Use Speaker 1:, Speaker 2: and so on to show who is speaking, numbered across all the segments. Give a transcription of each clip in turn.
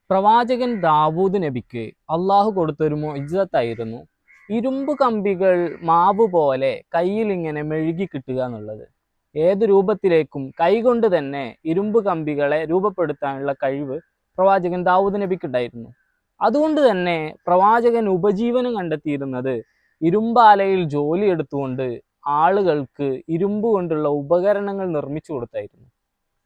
Speaker 1: പ്രവാചകൻ ദാവൂദ് നബിക്ക് അള്ളാഹു കൊടുത്തൊരു മുഅ്ജിസത്തായിരുന്നു ഇരുമ്പ് കമ്പികൾ മാവ് പോലെ കയ്യിൽ ഇങ്ങനെ മെഴുകി കിട്ടുക എന്നുള്ളത്. ഏത് രൂപത്തിലേക്കും കൈകൊണ്ട് തന്നെ ഇരുമ്പ് കമ്പികളെ രൂപപ്പെടുത്താനുള്ള കഴിവ് പ്രവാചകൻ ദാവൂദ് നബിക്കുണ്ടായിരുന്നു. അതുകൊണ്ട് തന്നെ പ്രവാചകൻ ഉപജീവനം കണ്ടെത്തിയിരുന്നത് ഇരുമ്പാലയിൽ ജോലി എടുത്തുകൊണ്ട് ആളുകൾക്ക് ഇരുമ്പ് കൊണ്ടുള്ള ഉപകരണങ്ങൾ നിർമ്മിച്ചു കൊടുത്തായിരുന്നു.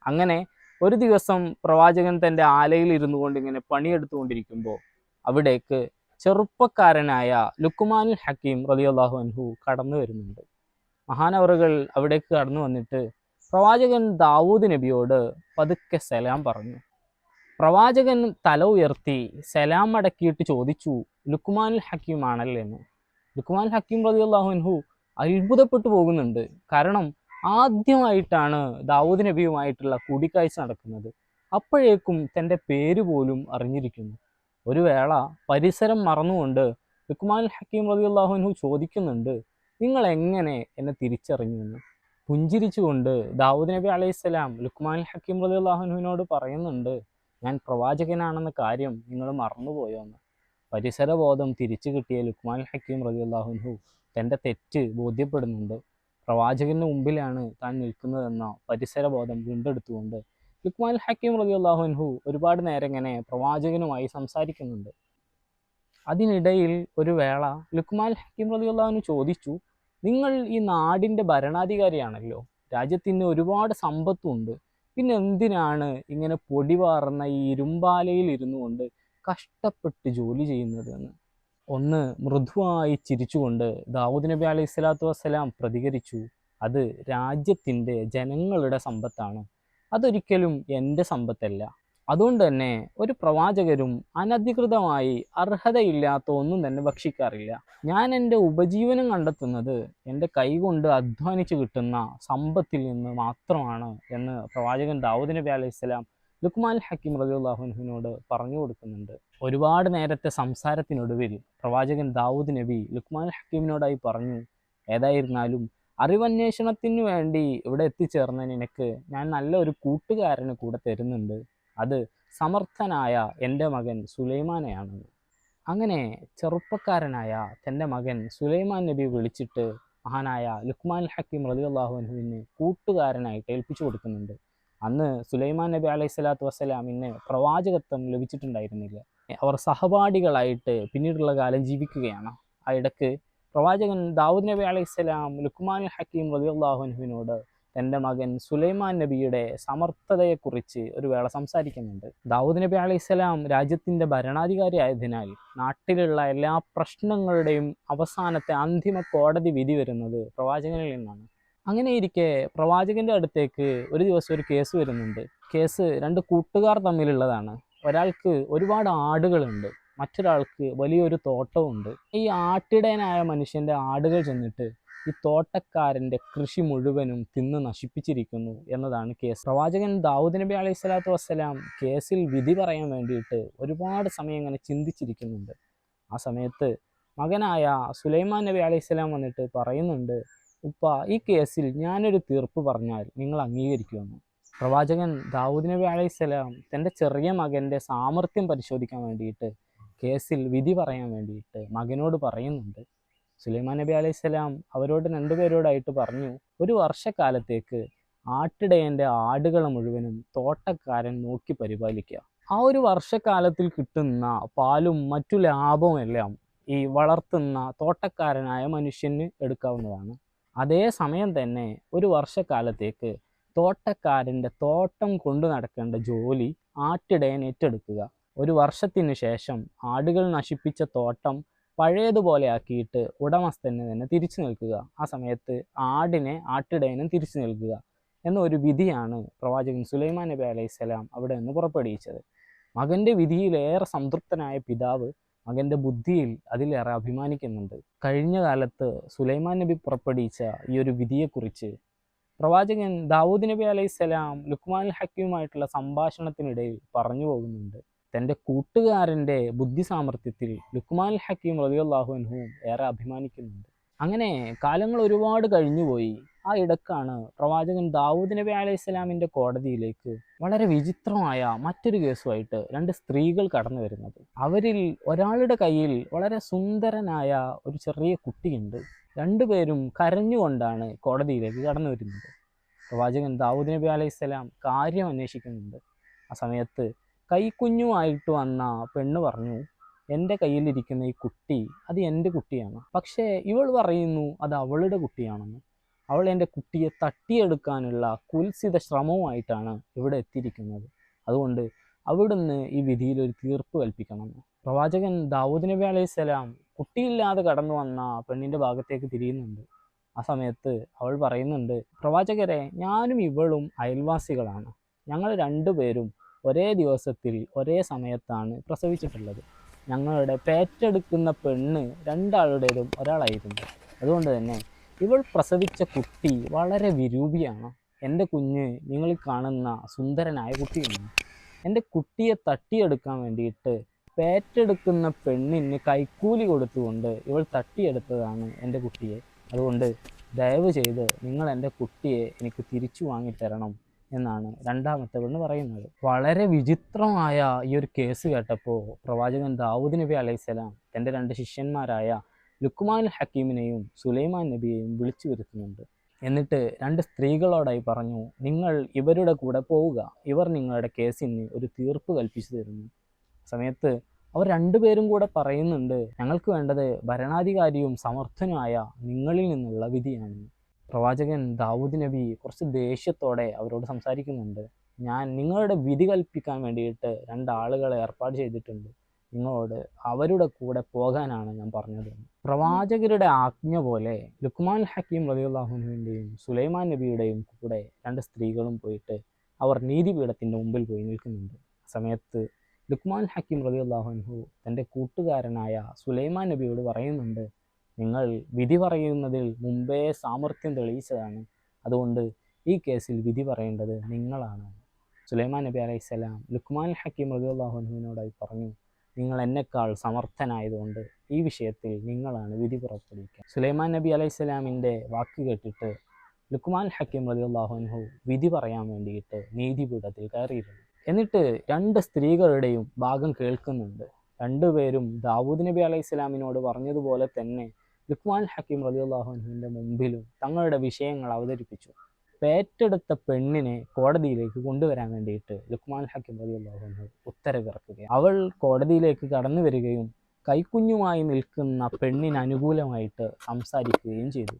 Speaker 1: അങ്ങനെ ഒരു ദിവസം പ്രവാചകൻ തൻ്റെ ആലയിൽ ഇരുന്നു കൊണ്ട് ഇങ്ങനെ പണിയെടുത്തുകൊണ്ടിരിക്കുമ്പോൾ അവിടേക്ക് ചെറുപ്പക്കാരനായ ലുക്മാനുൽ ഹക്കീം റളിയല്ലാഹു അൻഹു കടന്നു വരുന്നുണ്ട്. മഹാനവറുകൾ അവിടേക്ക് കടന്നു വന്നിട്ട് പ്രവാചകൻ ദാവൂദ് നബിയോട് പതുക്കെ സലാം പറഞ്ഞു. പ്രവാചകൻ തല ഉയർത്തി സലാം അടക്കിയിട്ട് ചോദിച്ചു, ലുക്മാനുൽ ഹക്കീം ആണല്ലേ എന്ന്. ലുക്മാനുൽ ഹക്കീം റളിയല്ലാഹു അൻഹു അത്ഭുതപ്പെട്ടു പോകുന്നുണ്ട്. കാരണം ആദ്യമായിട്ടാണ് ദാവൂദ് നബിയുമായിട്ടുള്ള കൂടിക്കാഴ്ച നടക്കുന്നത്. അപ്പോഴേക്കും തൻ്റെ പേര് പോലും അറിഞ്ഞിരിക്കുന്നു. ഒരു വേള പരിസരം മറന്നുകൊണ്ട് ലുക്മാനുൽ ഹക്കീം റളിയല്ലാഹു അൻഹു ചോദിക്കുന്നുണ്ട്, നിങ്ങൾ എങ്ങനെ എന്നെ തിരിച്ചറിഞ്ഞു എന്ന്. പുഞ്ചിരിച്ചുകൊണ്ട് ദാവൂദ് നബി അലൈഹിസ്സലാം ലുക്മാനുൽ ഹക്കീം റളിയല്ലാഹു അൻഹുവിനോട് പറയുന്നുണ്ട്, ഞാൻ പ്രവാചകനാണെന്ന കാര്യം നിങ്ങൾ മറന്നുപോയോ എന്ന്. പരിസരബോധം തിരിച്ചു കിട്ടിയ ലുക്മാനുൽ ഹക്കീം റളിയല്ലാഹു അൻഹു തൻ്റെ തെറ്റ് ബോധ്യപ്പെടുന്നുണ്ട്. പ്രവാചകന് മുമ്പിലാണ് താൻ നിൽക്കുന്നതെന്ന പരിസരബോധം വീണ്ടെടുത്തുകൊണ്ട് ലുക്മാനുൽ ഹക്കീം റളിയല്ലാഹു അൻഹു ഒരുപാട് നേരം ഇങ്ങനെ പ്രവാചകനുമായി സംസാരിക്കുന്നുണ്ട്. അതിനിടയിൽ ഒരു വേള ലുക്മാനുൽ ഹക്കീം റളിയല്ലാഹു അൻഹു ചോദിച്ചു, നിങ്ങൾ ഈ നാടിൻ്റെ ഭരണാധികാരിയാണല്ലോ, രാജ്യത്തിന് ഒരുപാട് സമ്പത്തുണ്ട്, പിന്നെ എന്തിനാണ് ഇങ്ങനെ പൊടി പാറുന്ന ഈ ഇരുമ്പാലയിൽ ഇരുന്നു കൊണ്ട് കഷ്ടപ്പെട്ട് ജോലി ചെയ്യുന്നത് എന്ന്. ഒന്ന് മൃദുവായി ചിരിച്ചുകൊണ്ട് ദാവൂദ് നബി അലൈഹി സ്വലാത്തു വസ്സലാം പ്രതികരിച്ചു, അത് രാജ്യത്തിൻ്റെ ജനങ്ങളുടെ സമ്പത്താണ്, അതൊരിക്കലും എൻ്റെ സമ്പത്തല്ല. അതുകൊണ്ട് തന്നെ ഒരു പ്രവാചകരും അനധികൃതമായി അർഹതയില്ലാത്ത ഒന്നും തന്നെ ഭക്ഷിക്കാറില്ല. ഞാൻ എൻ്റെ ഉപജീവനം കണ്ടെത്തുന്നത് എൻ്റെ കൈകൊണ്ട് അധ്വാനിച്ച് കിട്ടുന്ന സമ്പത്തിൽ നിന്ന് മാത്രമാണ് എന്ന് പ്രവാചകൻ ദാവൂദ് നബി അലൈഹി സ്വലാം ലുക്മാനുൽ ഹക്കീം റളിയല്ലാഹു അൻഹുവിനോട് പറഞ്ഞു കൊടുക്കുന്നുണ്ട്. ഒരുപാട് നേരത്തെ സംസാരത്തിനൊടുവിൽ പ്രവാചകൻ ദാവൂദ് നബി ലുക്മാനുൽ ഹക്കീമിനോടായി പറഞ്ഞു, ഏതായിരുന്നാലും അറിവന്വേഷണത്തിന് വേണ്ടി ഇവിടെ എത്തിച്ചേർന്ന നിനക്ക് ഞാൻ നല്ല ഒരു കൂട്ടുകാരന് കൂടെ തരുന്നുണ്ട്, അത് സമർത്ഥനായ എൻ്റെ മകൻ സുലൈമാനെയാണെന്ന്. അങ്ങനെ ചെറുപ്പക്കാരനായ തൻ്റെ മകൻ സുലൈമാൻ നബി വിളിച്ചിട്ട് മഹാനായ ലുക്മാനുൽ ഹക്കീം റളിയല്ലാഹു അൻഹുവിന് കൂട്ടുകാരനായിട്ട് ഏൽപ്പിച്ചു കൊടുക്കുന്നുണ്ട്. അന്ന് സുലൈമാൻ നബി അലൈഹി സ്വലാത്തു വസ്സലാമിന് പ്രവാചകത്വം ലഭിച്ചിട്ടുണ്ടായിരുന്നില്ല. അവർ സഹപാഠികളായിട്ട് പിന്നീടുള്ള കാലം ജീവിക്കുകയാണ്. ആ ഇടയ്ക്ക് പ്രവാചകൻ ദാവൂദ് നബി അലൈഹി സ്വലാം ലുക്മാനുൽ ഹക്കീം റളിയല്ലാഹു അൻഹുവിനോട് തൻ്റെ മകൻ സുലൈമാൻ നബിയുടെ സമർത്ഥതയെക്കുറിച്ച് ഒരു വേള സംസാരിക്കുന്നുണ്ട്. ദാവൂദ് നബി അലൈഹി സ്വലാം രാജ്യത്തിൻ്റെ ഭരണാധികാരി ആയതിനാൽ നാട്ടിലുള്ള എല്ലാ പ്രശ്നങ്ങളുടെയും അവസാനത്തെ അന്തിമ കോടതി വിധി വരുന്നത് പ്രവാചകനിൽ നിന്നാണ്. അങ്ങനെയിരിക്കെ പ്രവാചകന്റെ അടുത്തേക്ക് ഒരു ദിവസം ഒരു കേസ് വരുന്നുണ്ട്. കേസ് രണ്ട് കൂട്ടുകാർ തമ്മിലുള്ളതാണ്. ഒരാൾക്ക് ഒരുപാട് ആടുകളുണ്ട്, മറ്റൊരാൾക്ക് വലിയൊരു തോട്ടമുണ്ട്. ഈ ആട്ടിടയനായ മനുഷ്യൻ്റെ ആടുകൾ ചെന്നിട്ട് ഈ തോട്ടക്കാരൻ്റെ കൃഷി മുഴുവനും തിന്ന് നശിപ്പിച്ചിരിക്കുന്നു എന്നതാണ് കേസ്. പ്രവാചകൻ ദാവൂദ് നബി അലൈഹി സ്വലാത്തു വസ്സലാം കേസിൽ വിധി പറയാൻ വേണ്ടിയിട്ട് ഒരുപാട് സമയം ഇങ്ങനെ ചിന്തിച്ചിരിക്കുന്നുണ്ട്. ആ സമയത്ത് മകനായ സുലൈമാൻ നബി അലൈഹി സ്വലാം വന്നിട്ട് പറയുന്നുണ്ട്, ഉപ്പ, ഈ കേസിൽ ഞാനൊരു തീർപ്പ് പറഞ്ഞാൽ നിങ്ങൾ അംഗീകരിക്കുമെന്ന്. പ്രവാചകൻ ദാവൂദ് നബി അലൈഹി സ്വലാം തൻ്റെ ചെറിയ മകൻ്റെ സാമർത്ഥ്യം പരിശോധിക്കാൻ വേണ്ടിയിട്ട് കേസിൽ വിധി പറയാൻ വേണ്ടിയിട്ട് മകനോട് പറയുന്നുണ്ട്. സുലൈമാൻ നബി അലൈഹി സ്വലാം അവരോട് രണ്ടുപേരോടായിട്ട് പറഞ്ഞു, ഒരു വർഷക്കാലത്തേക്ക് ആട്ടിടയൻ്റെ ആടുകളെ മുഴുവനും തോട്ടക്കാരൻ നോക്കി പരിപാലിക്കുക. ആ ഒരു വർഷക്കാലത്തിൽ കിട്ടുന്ന പാലും മറ്റു ലാഭവും എല്ലാം ഈ വളർത്തുന്ന തോട്ടക്കാരനായ മനുഷ്യന് എടുക്കാവുന്നതാണ്. അതേ സമയം തന്നെ ഒരു വർഷക്കാലത്തേക്ക് തോട്ടക്കാരൻ്റെ തോട്ടം കൊണ്ടു നടക്കേണ്ട ജോലി ആട്ടിടയൻ ഏറ്റെടുക്കുക. ഒരു വർഷത്തിന് ശേഷം ആടുകൾ നശിപ്പിച്ച തോട്ടം പഴയതുപോലെ ആക്കിയിട്ട് ഉടമസ്ഥന് തന്നെ തിരിച്ചു നൽകുക. ആ സമയത്ത് ആടിനെ ആട്ടിടയനും തിരിച്ചു നൽകുക എന്നൊരു വിധിയാണ് പ്രവാചകൻ സുലൈമാൻ നബി അലൈഹി സ്വലാം അവിടെ നിന്ന് പുറപ്പെടുവിച്ചത്. മകൻ്റെ വിധിയിലേറെ സംതൃപ്തനായ പിതാവ് മകൻ്റെ ബുദ്ധിയിൽ അതിലേറെ അഭിമാനിക്കുന്നുണ്ട്. കഴിഞ്ഞ കാലത്ത് സുലൈമാൻ നബി പുറപ്പെടുവിച്ച ഈ ഒരു വിധിയെക്കുറിച്ച് പ്രവാചകൻ ദാവൂദ് നബി അലൈഹി സ്വലാം ലുക്മാനുൽ ഹക്കീമുമായിട്ടുള്ള സംഭാഷണത്തിനിടയിൽ പറഞ്ഞു പോകുന്നുണ്ട്. തൻ്റെ കൂട്ടുകാരൻ്റെ ബുദ്ധി സാമർത്ഥ്യത്തിൽ ലുക്മാനുൽ ഹക്കീം റളിയല്ലാഹു അൻഹു ഏറെ അഭിമാനിക്കുന്നുണ്ട്. അങ്ങനെ കാലങ്ങൾ ഒരുപാട് കഴിഞ്ഞുപോയി. ആ ഇടക്കാണ് പ്രവാചകൻ ദാവൂദ് നബി അലൈഹി സ്വലാമിൻ്റെ കോടതിയിലേക്ക് വളരെ വിചിത്രമായ മറ്റൊരു കേസുമായിട്ട് രണ്ട് സ്ത്രീകൾ കടന്നു വരുന്നത്. അവരിൽ ഒരാളുടെ കയ്യിൽ വളരെ സുന്ദരനായ ഒരു ചെറിയ കുട്ടിയുണ്ട്. രണ്ടുപേരും കരഞ്ഞുകൊണ്ടാണ് കോടതിയിലേക്ക് കടന്നു വരുന്നത്. പ്രവാചകൻ ദാവൂദ് നബി അലൈഹി സ്വലാം കാര്യം അന്വേഷിക്കുന്നുണ്ട്. ആ സമയത്ത് കൈക്കുഞ്ഞുമായിട്ട് വന്ന പെണ്ണ് പറഞ്ഞു, എൻ്റെ കയ്യിലിരിക്കുന്ന ഈ കുട്ടി അത് എൻ്റെ കുട്ടിയാണ്. പക്ഷേ ഇവൾ പറയുന്നു അത് അവളുടെ കുട്ടിയാണെന്ന്. അവൾ എൻ്റെ കുട്ടിയെ തട്ടിയെടുക്കാനുള്ള കുൽസിത ശ്രമവുമായിട്ടാണ് ഇവിടെ എത്തിയിരിക്കുന്നത്. അതുകൊണ്ട് അവിടുന്ന് ഈ വിധിയിൽ ഒരു തീർപ്പ് കൽപ്പിക്കണമെന്ന് പ്രവാചകൻ ദാവൂദ് നബി അലൈഹി സ്വലാം കുട്ടിയില്ലാതെ കടന്നു വന്ന പെണ്ണിൻ്റെ ഭാഗത്തേക്ക് തിരിയുന്നുണ്ട്. ആ സമയത്ത് അവൾ പറയുന്നുണ്ട്, പ്രവാചകരെ, ഞാനും ഇവളും അയൽവാസികളാണ്. ഞങ്ങൾ രണ്ടുപേരും ഒരേ ദിവസത്തിൽ ഒരേ സമയത്താണ് പ്രസവിച്ചിട്ടുള്ളത്. ഞങ്ങളുടെ പേറ്റെടുക്കുന്ന പെണ്ണ് രണ്ടാളുടേതും ഒരാളായിരുന്നു. അതുകൊണ്ട് തന്നെ ഇവൾ പ്രസവിച്ച കുട്ടി വളരെ വിരൂപിയാണ്. എൻ്റെ കുഞ്ഞ് നിങ്ങൾ കാണുന്ന സുന്ദരനായ കുട്ടിയാണ്. എൻ്റെ കുട്ടിയെ തട്ടിയെടുക്കാൻ വേണ്ടിയിട്ട് പേറ്റെടുക്കുന്ന പെണ്ണിന് കൈക്കൂലി കൊടുത്തുകൊണ്ട് ഇവൾ തട്ടിയെടുത്തതാണ് എൻ്റെ കുട്ടിയെ. അതുകൊണ്ട് ദയവ് ചെയ്ത് നിങ്ങൾ എൻ്റെ കുട്ടിയെ എനിക്ക് തിരിച്ചു വാങ്ങിത്തരണം എന്നാണ് രണ്ടാമത്തെ പെണ്ണ് പറയുന്നത്. വളരെ വിചിത്രമായ ഈ ഒരു കേസ് കേട്ടപ്പോൾ പ്രവാചകൻ ദാവൂദ് നബി അലൈഹി സ്വലാം തൻ്റെ രണ്ട് ശിഷ്യന്മാരായ ലുക്മാൻ ഹക്കീമിനെയും സുലൈമാൻ നബിയെയും വിളിച്ചു വരുത്തുന്നുണ്ട്. എന്നിട്ട് രണ്ട് സ്ത്രീകളോടായി പറഞ്ഞു, നിങ്ങൾ ഇവരുടെ കൂടെ പോവുക, ഇവർ നിങ്ങളുടെ കേസിന് ഒരു തീർപ്പ് കൽപ്പിച്ചു തരുന്നു. സമയത്ത് അവർ രണ്ടുപേരും കൂടെ പറയുന്നുണ്ട്, ഞങ്ങൾക്ക് വേണ്ടത് ഭരണാധികാരിയും സമർത്ഥനുമായ നിങ്ങളിൽ നിന്നുള്ള വിധിയാണ്. പ്രവാചകൻ ദാവൂദ് നബി കുറച്ച് ദേഷ്യത്തോടെ അവരോട് സംസാരിക്കുന്നുണ്ട്. ഞാൻ നിങ്ങളുടെ വിധി കൽപ്പിക്കാൻ വേണ്ടിയിട്ട് രണ്ടാളുകളെ ഏർപ്പാട് ചെയ്തിട്ടുണ്ട്. നിങ്ങളോട് അവരുടെ കൂടെ പോകാനാണ് ഞാൻ പറഞ്ഞത്. പ്രവാചകരുടെ ആജ്ഞ പോലെ ലുക്മാൻ ഹക്കീം റളിയല്ലാഹു അൻഹുവിൻ്റെയും സുലൈമാൻ നബിയുടെയും കൂടെ രണ്ട് സ്ത്രീകളും പോയിട്ട് അവർ നീതിപീഠത്തിൻ്റെ മുമ്പിൽ പോയി നിൽക്കുന്നുണ്ട്. സമയത്ത് ലുക്മാൻ ഹക്കീം റളിയല്ലാഹു അൻഹു തൻ്റെ കൂട്ടുകാരനായ സുലൈമാൻ നബിയോട് പറയുന്നുണ്ട്, നിങ്ങൾ വിധി പറയുന്നതിൽ മുമ്പേ സാമർത്ഥ്യം തെളിയിച്ചതാണ്. അതുകൊണ്ട് ഈ കേസിൽ വിധി പറയേണ്ടത് നിങ്ങളാണ്. സുലൈമാൻ നബി അലൈഹി സ്വലാം ലുക്മാൻ ഹക്കീം റളിയല്ലാഹു അൻഹുവിനോടായി പറഞ്ഞു, നിങ്ങൾ എന്നെക്കാൾ സമർത്ഥനായതുകൊണ്ട് ഈ വിഷയത്തിൽ നിങ്ങളാണ് വിധി പുറപ്പെടുവിക്കുക. സുലൈമാൻ നബി അലൈഹി സ്വലാമിൻ്റെ വാക്ക് കേട്ടിട്ട് ലുക്മാൻ ഹക്കീം റളിയല്ലാഹു അൻഹു വിധി പറയാൻ വേണ്ടിയിട്ട് നീതിപീഠത്തിൽ കയറിയിരുന്നു. എന്നിട്ട് രണ്ട് സ്ത്രീകളുടെയും ഭാഗം കേൾക്കുന്നുണ്ട്. രണ്ടുപേരും ദാവൂദ് നബി അലൈഹി സ്വലാമിനോട് പറഞ്ഞതുപോലെ തന്നെ ലുക്മാൻ ഹക്കീം റളിയല്ലാഹു അൻഹുവിൻ്റെ മുമ്പിലും തങ്ങളുടെ വിഷയങ്ങൾ അവതരിപ്പിച്ചു. പേറ്റെടുത്ത പെണ്ണിനെ കോടതിയിലേക്ക് കൊണ്ടുവരാൻ വേണ്ടിയിട്ട് ലുക്മാൻ ഹക്കീം റളിയല്ലാഹു അൻഹു ഉത്തരവിറക്കുകയും അവൾ കോടതിയിലേക്ക് കടന്നു വരികയും കൈക്കുഞ്ഞുമായി നിൽക്കുന്ന പെണ്ണിന് അനുകൂലമായിട്ട് സംസാരിക്കുകയും ചെയ്തു.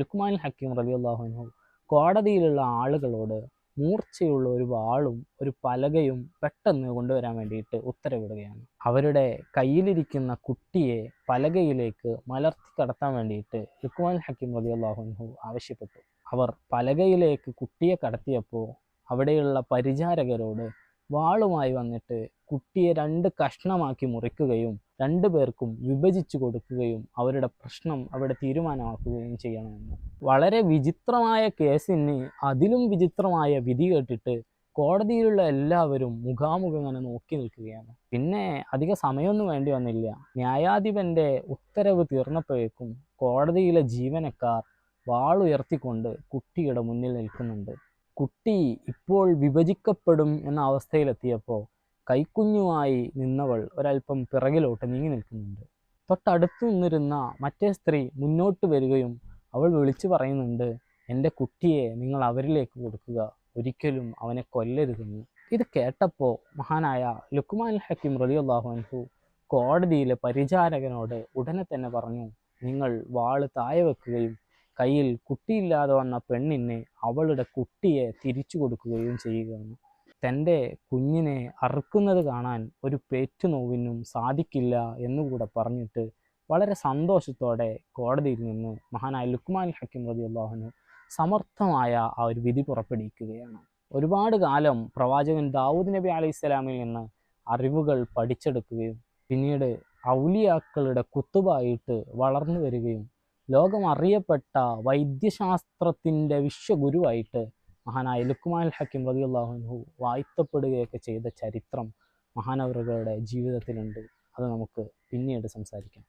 Speaker 1: ലുക്മാൻ ഹക്കീം റളിയല്ലാഹു അൻഹു കോടതിയിലുള്ള ആളുകളോട് മൂർച്ചയുള്ള ഒരു വാളും ഒരു പലകയും പെട്ടെന്ന് കൊണ്ടുവരാൻ വേണ്ടിയിട്ട് ഉത്തരവിടുകയാണ്. അവരുടെ കയ്യിലിരിക്കുന്ന കുട്ടിയെ പലകയിലേക്ക് മലർത്തി കടത്താൻ വേണ്ടിയിട്ട് ലുക്മാൻ ഹക്കീം റളിയല്ലാഹു അൻഹു ആവശ്യപ്പെട്ടു. അവർ പലകയിലേക്ക് കുട്ടിയെ കടത്തിയപ്പോൾ അവിടെയുള്ള പരിചാരകരോട് വാളുമായി വന്നിട്ട് കുട്ടിയെ രണ്ട് കഷ്ണമാക്കി മുറിക്കുകയും രണ്ടു പേർക്കും വിഭജിച്ചു കൊടുക്കുകയും അവരുടെ പ്രശ്നം അവിടെ തീരുമാനമാക്കുകയും ചെയ്യണമെന്ന്. വളരെ വിചിത്രമായ കേസിന് അതിലും വിചിത്രമായ വിധി കേട്ടിട്ട് കോടതിയിലുള്ള എല്ലാവരും മുഖാമുഖം അങ്ങനെ നോക്കി നിൽക്കുകയാണ്. പിന്നെ അധിക സമയമൊന്നും വേണ്ടി വന്നില്ല. ന്യായാധിപൻ്റെ ഉത്തരവ് തീർന്നപ്പോഴേക്കും കോടതിയിലെ ജീവനക്കാർ വാളുയർത്തിക്കൊണ്ട് കുട്ടിയുടെ മുന്നിൽ നിൽക്കുന്നുണ്ട്. കുട്ടി ഇപ്പോൾ വിഭജിക്കപ്പെടും എന്ന അവസ്ഥയിലെത്തിയപ്പോൾ കൈക്കുഞ്ഞുമായി നിന്നവൾ ഒരല്പം പിറകിലോട്ട് നീങ്ങി നിൽക്കുന്നുണ്ട്. തൊട്ടടുത്ത് നിന്നിരുന്ന മറ്റേ സ്ത്രീ മുന്നോട്ട് വരികയും അവൾ വിളിച്ചു പറയുന്നുണ്ട്, എൻ്റെ കുട്ടിയെ നിങ്ങൾ അവരിലേക്ക് കൊടുക്കുക, ഒരിക്കലും അവനെ കൊല്ലരുതെന്ന്. ഇത് കേട്ടപ്പോൾ മഹാനായ ലുക്മാൻ ഹക്കീം റളിയല്ലാഹു അൻഹു കോടതിയിലെ പരിചാരകനോട് ഉടനെ തന്നെ പറഞ്ഞു, നിങ്ങൾ വാള് താഴെ വെക്കുകയും കയ്യിൽ കുട്ടിയില്ലാതെ വന്ന പെണ്ണിനെ അവളുടെ കുട്ടിയെ തിരിച്ചു കൊടുക്കുകയും ചെയ്യുകയാണ്. തൻ്റെ കുഞ്ഞിനെ അറുക്കുന്നത് കാണാൻ ഒരു പേറ്റുനോവിനും സാധിക്കില്ല എന്നുകൂടെ പറഞ്ഞിട്ട് വളരെ സന്തോഷത്തോടെ കോടതിയിൽ നിന്ന് മഹാനായ ലുക്മാൻ ഹക്കീം റളിയല്ലാഹു അൻഹു സമർത്ഥമായ ആ ഒരു വിധി പുറപ്പെടുവിക്കുകയാണ്. ഒരുപാട് കാലം പ്രവാചകൻ ദാവൂദ് നബി അലൈഹി സ്വലാമിൽ നിന്ന് അറിവുകൾ പഠിച്ചെടുക്കുകയും പിന്നീട് ഔലിയാക്കളുടെ കുത്തുബായിട്ട് വളർന്നു വരികയും ലോകം അറിയപ്പെട്ട വൈദ്യശാസ്ത്രത്തിൻ്റെ വിശ്വഗുരുവായിട്ട് മഹാനായ ലുക്മാൻ ഹക്കീം റളിയല്ലാഹു അൻഹു വാഴ്ത്തപ്പെടുകയൊക്കെ ചെയ്ത ചരിത്രം മഹാനവറുകളുടെ ജീവിതത്തിലുണ്ട്. അത് നമുക്ക് പിന്നീട് സംസാരിക്കാം.